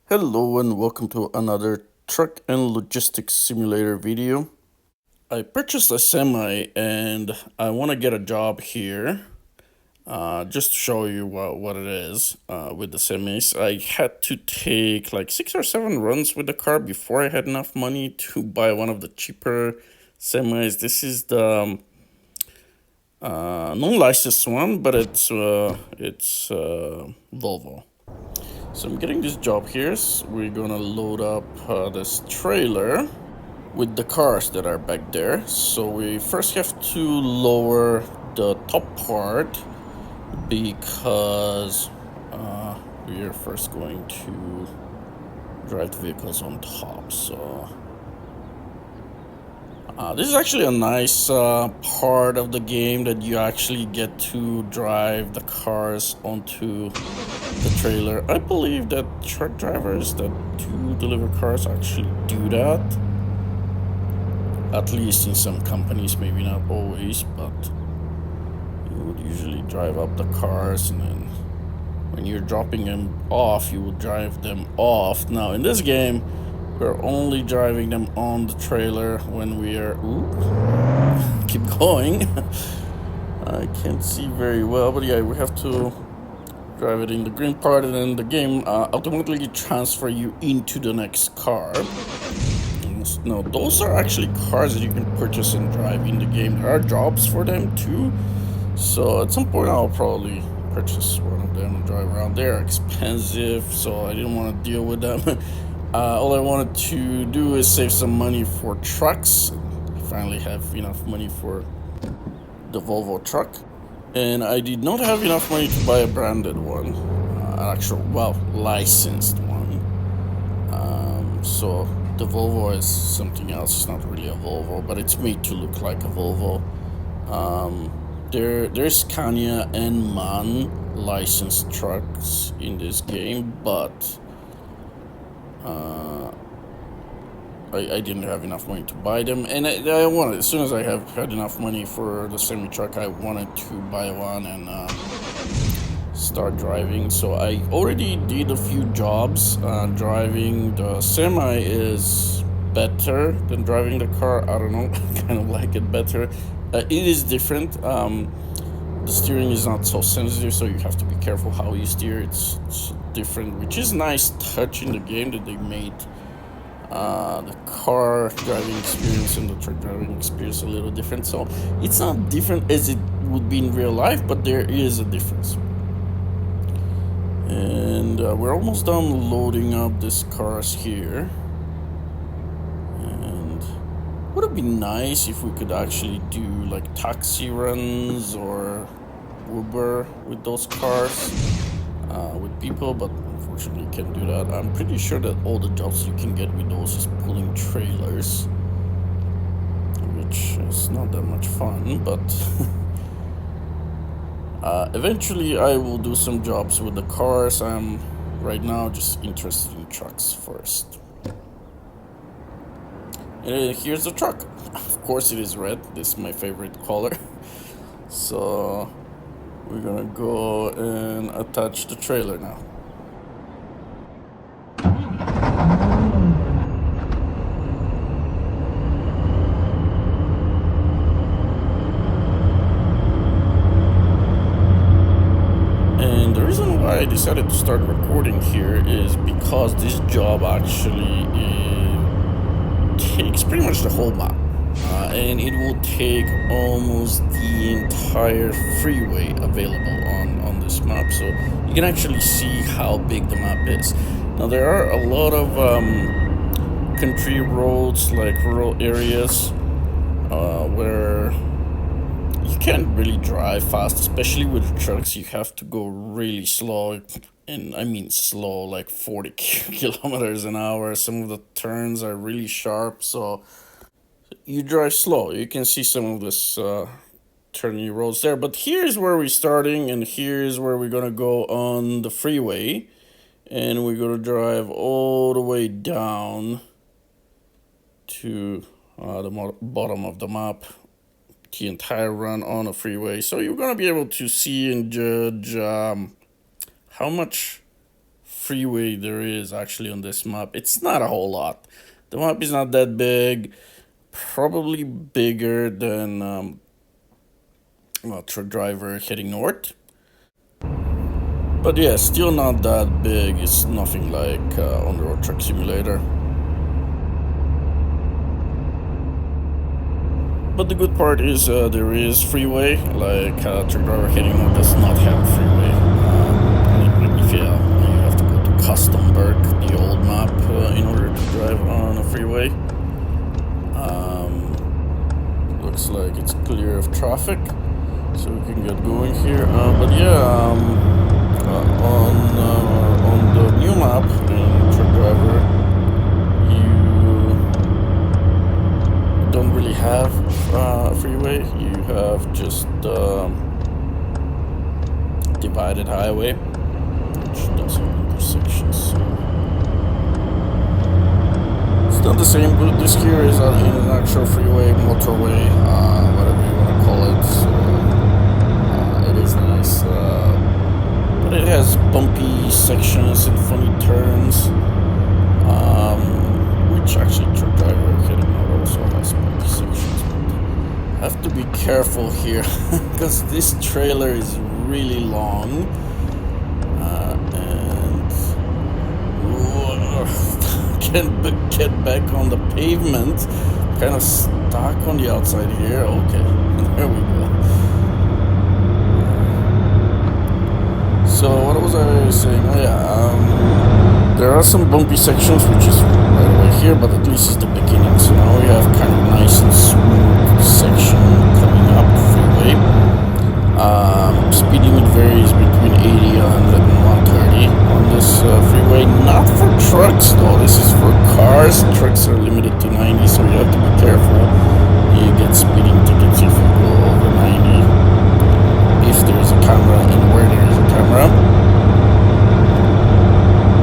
Hello and welcome to another truck and logistics simulator video. I purchased a semi and I want to get a job here. Just to show you what it is with the semis. I had to take like 6 or 7 runs with the car before I had enough money to buy one of the cheaper semis. This is the non-licensed one, but it's Volvo. So I'm getting this job here. So we're gonna load up this trailer with the cars that are back there. So we first have to lower the top part because we are first going to drive the vehicles on top. So this is actually a nice part of the game that you actually get to drive the cars onto the trailer. I believe that truck drivers that do deliver cars actually do that. At least in some companies, maybe not always, but you would usually drive up the cars and then when you're dropping them off, you would drive them off. Now in this game, we're only driving them on the trailer when we are... Ooh, keep going. I can't see very well, but yeah, we have to drive it in the green part, and then the game automatically transfer you into the next car. No, those are actually cars that you can purchase and drive in the game. There are jobs for them too. So at some point I'll probably purchase one of them and drive around. They're expensive, so I didn't want to deal with them. All I wanted to do is save some money for trucks. I finally have enough money for the Volvo truck. And I did not have enough money to buy a branded one. Licensed one. So the Volvo is something else. It's not really a Volvo, but it's made to look like a Volvo. There's Scania and MAN licensed trucks in this game, but I didn't have enough money to buy them, and I wanted, as soon as I had enough money for the semi truck, I wanted to buy one and start driving. So I already did a few jobs. Driving the semi is better than driving the car. I don't know, I kind of like it better. It is different. The steering is not so sensitive, so you have to be careful how you steer. It's different, which is nice touch in the game that they made the car driving experience and the truck driving experience a little different. So it's not different as it would be in real life, but there is a difference. And we're almost done loading up these cars here. And would it be nice if we could actually do like taxi runs or Uber with those cars with people, but unfortunately you can't do that. I'm pretty sure that all the jobs you can get with those is pulling trailers, which is not that much fun, but eventually I will do some jobs with the cars. I'm right now just interested in trucks first. And here's the truck. Of course it is red. This is my favorite color. So we're gonna go and attach the trailer now. And the reason why I decided to start recording here is because this job actually takes pretty much the whole map. And it will take almost the entire freeway available on this map, so you can actually see how big the map is. Now there are a lot of country roads, like rural areas, where you can't really drive fast, especially with trucks. You have to go really slow, and I mean slow, like 40 kilometers an hour. Some of the turns are really sharp, so you drive slow. You can see some of this turny roads there, but here's where we're starting, and here's where we're gonna go on the freeway, and we're gonna drive all the way down to the bottom of the map, the entire run on a freeway. So you're gonna be able to see and judge how much freeway there is actually on this map. It's not a whole lot. The map is not that big, probably bigger than truck driver heading north. But yeah, still not that big. It's nothing like on the road truck simulator. But the good part is there is freeway. Like truck driver heading north does not have a freeway. If you have to go to Customberg, the old map, in order to drive on a freeway. Looks like it's clear of traffic, so we can get going here. But yeah, on the new map in truck driver, you don't really have a freeway. You have just divided highway, which does have intersections. So it's not the same, but this here is an actual freeway, motorway, whatever you want to call it. So it is nice. But it has bumpy sections and funny turns, which actually truck driver heading out also has bumpy sections. But I have to be careful here because this trailer is really long, and can't get back on the pavement. Kind of stuck on the outside here. Okay, there we go. So what was I saying? Oh yeah, there are some bumpy sections, which is right away here, but at least it's the beginning. So now we have kind of nice and smooth section coming up freeway. Speed limit varies between 80, 100, and 130 on this freeway. Not for trucks though. This is for cars. Trucks are limited to 90, so you have to be careful. You get speeding tickets if you go over 90. If there is a camera and where there is a camera.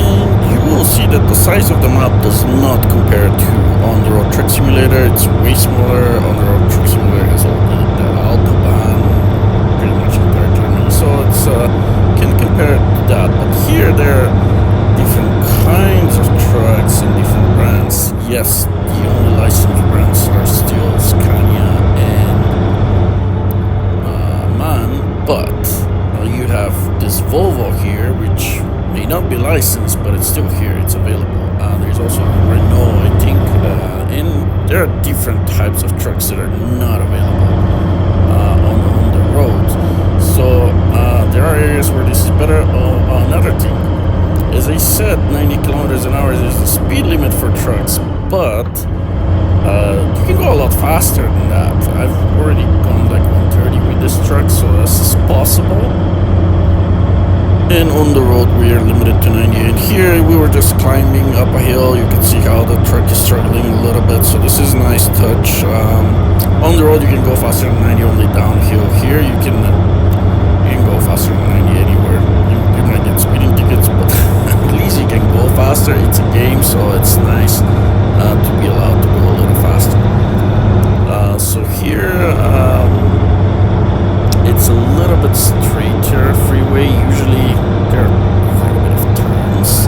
And you will see that the size of the map does not compare to on the road truck simulator. It's way smaller. On the road truck simulator has all the autobahn pretty much entire Germany, so it's can compare it to that. But here there are different kinds of trucks and different brands. Yes, the only licensed brands are still Scania and but you have this Volvo here, which may not be licensed, but it's still here, it's available. There's also Renault, I think, and there are different types of trucks that are not available on the road. So there are areas where this is better. Another thing, as I said, 90 kilometers an hour is the speed limit for trucks, but you can go a lot faster than that. I've already gone like 130 with this truck, so this is possible. And on the road we are limited to 90. And here we were just climbing up a hill. You can see how the truck is struggling a little bit, so this is a nice touch. On the road you can go faster than 90 only downhill. Here you can go faster than 90 anywhere. You might get speeding tickets, but at least you can go faster. It's a game, so it's nice to be allowed to go a little faster. So here it's a little bit straighter freeway. Usually there are quite a bit of turns,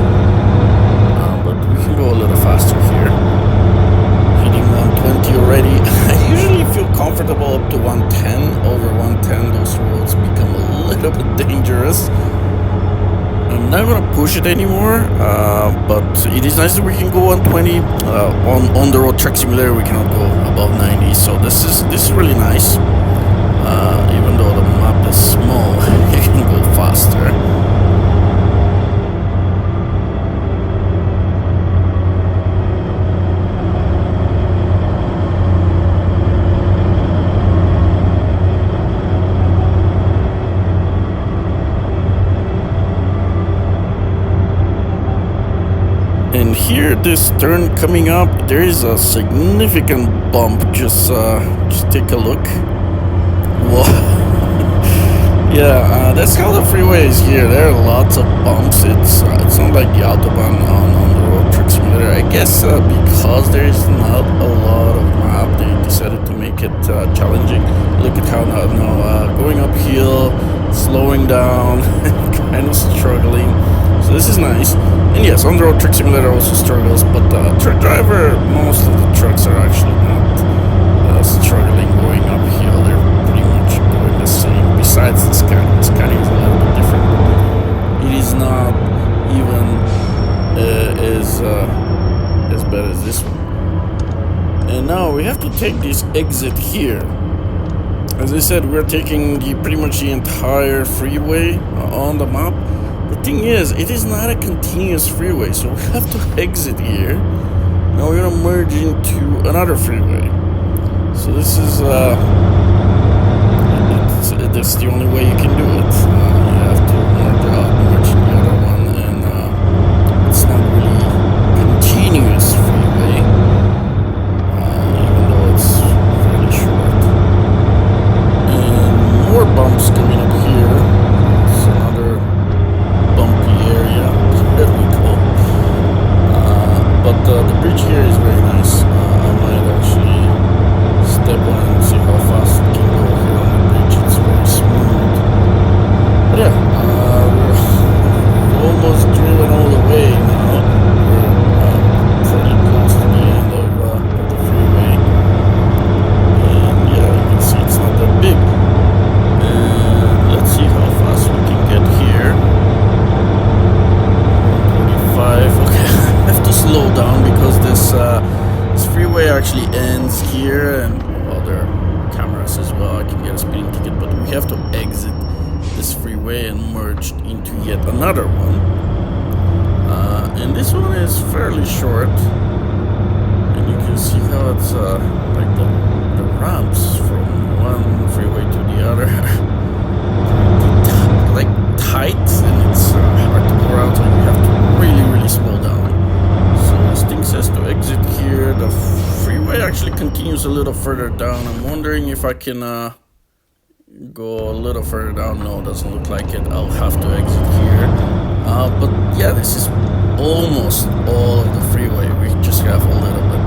but we can go a little faster here. Hitting 120 already. I usually feel comfortable up to 110. Over 110 those roads become a little bit dangerous. I'm not gonna push it anymore, but it is nice that we can go 120. On the road truck simulator we cannot go above 90, so this is really nice. Even though the map is small, you can go faster. And here, this turn coming up, there is a significant bump. Just take a look. Whoa. Yeah, that's how the freeway is here. There are lots of bumps. It's not like the autobahn on the road truck simulator. I guess because there is not a lot of map, they decided to make it challenging. Look at how now going uphill, slowing down, kind of struggling. So this is nice. And yes, on-the-road truck simulator also struggles, but truck driver, most of the trucks are actually not struggling going uphill. They're pretty much going the same. Besides the Scania. The Scania is a little bit different. It is not even as bad as this one. And now we have to take this exit here. As I said, we're taking pretty much the entire freeway on the map. The thing is, it is not a continuous freeway, so we have to exit here. Now we're gonna merge into another freeway. So this is that's the only way you can do it. You have to merge in the other one, and it's not really continuous freeway, even though it's fairly short. And more bumps coming up here. It's another bumpy area. There we go. But the bridge here is very nice. I might actually step on and see how fast it can go here on the bridge. It's very smooth. But yeah, we're almost driven all the way now. We're pretty close to the end of the freeway. And yeah, you can see it's not that big. And let's see how fast we can get here. 25. Okay, I have to slow down because this freeway actually ends here, and other cameras as well. I can get a speeding ticket, but we have to exit this freeway and merge into yet another one. And this one is fairly short, and you can see how it's like the ramps from one freeway to the other like tight, and it's hard to go around, so you have to really slow down. So this thing says to exit here. The freeway actually continues a little further down. I'm wondering if I can go a little further down. No, doesn't look like it. I'll have to exit here. But yeah, this is almost all of the freeway. We just have a little bit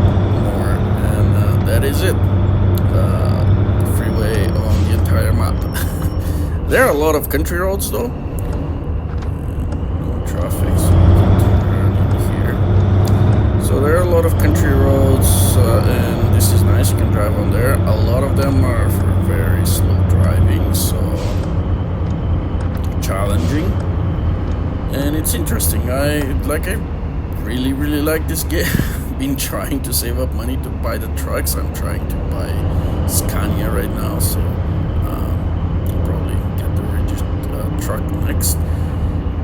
more, and that is it. The freeway on the entire map. There are a lot of country roads though. No traffic, so we can turn in here. So there are a lot of country roads, and this is nice. You can drive on there. A lot of them are for very slow driving, so challenging. And it's interesting. I really like this game. Been trying to save up money to buy the trucks. I'm trying to buy Scania right now, so I'll probably get the rigid truck next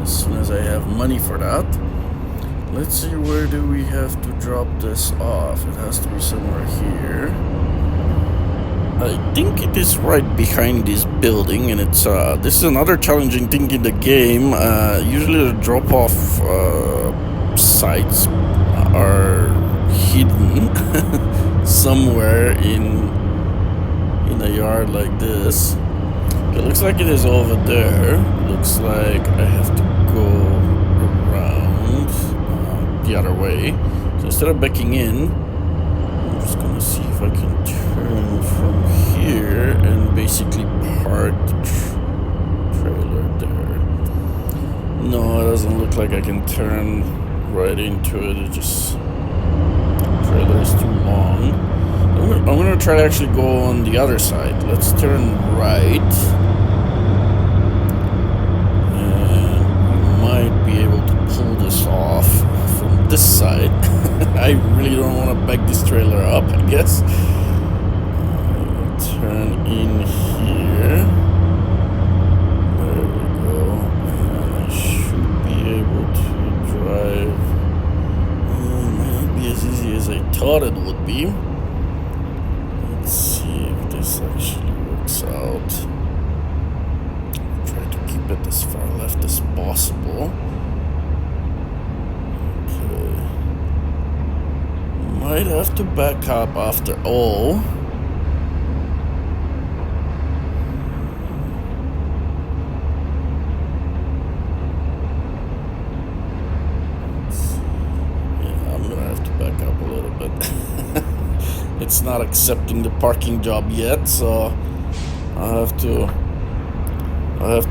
as soon as I have money for that. Let's see, where do we have to drop this off? It has to be somewhere here. I think it is right behind this building, and it's this is another challenging thing in the game. Usually the drop-off sites are hidden somewhere in a yard like this. It looks like it is over there. Looks like I have to go around the other way. So instead of backing in, I'm just gonna see if I can turn from here and basically park the trailer there. No, it doesn't look like I can turn right into it. It just, trailer is too long. I'm gonna try to actually go on the other side. Let's turn right, and we might be able to pull this off from this side. I really don't want to back this trailer up, I guess. Turn in here. There we go. And I should be able to drive. It might be as easy as I thought it would be. Let's see if this actually works out. Try to keep it as far left as possible. Might have to back up after all. Yeah, I'm gonna have to back up a little bit. It's not accepting the parking job yet, so I'll have to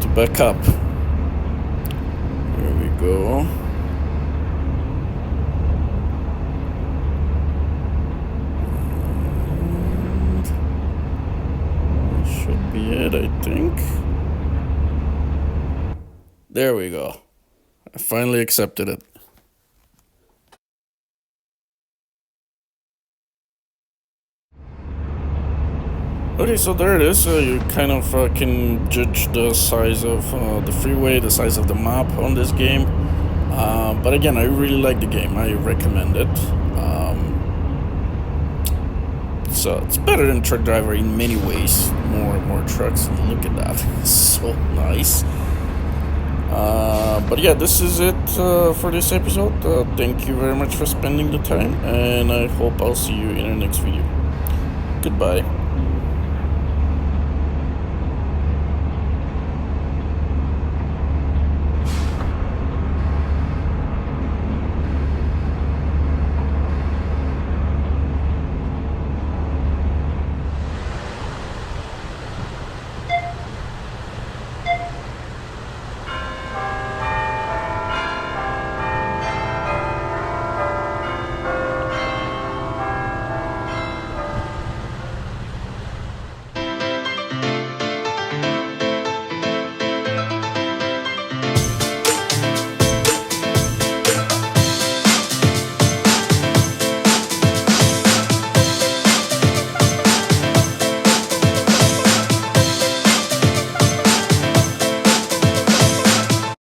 back up. Here we go. And should be it, I think. There we go. I finally accepted it. Okay, so there it is. You kind of can judge the size of the freeway, the size of the map on this game. But again, I really like the game. I recommend it. So it's better than Truck Driver in many ways. More trucks. Look at that. So nice. But yeah, this is it for this episode. Thank you very much for spending the time, and I hope I'll see you in the next video. Goodbye.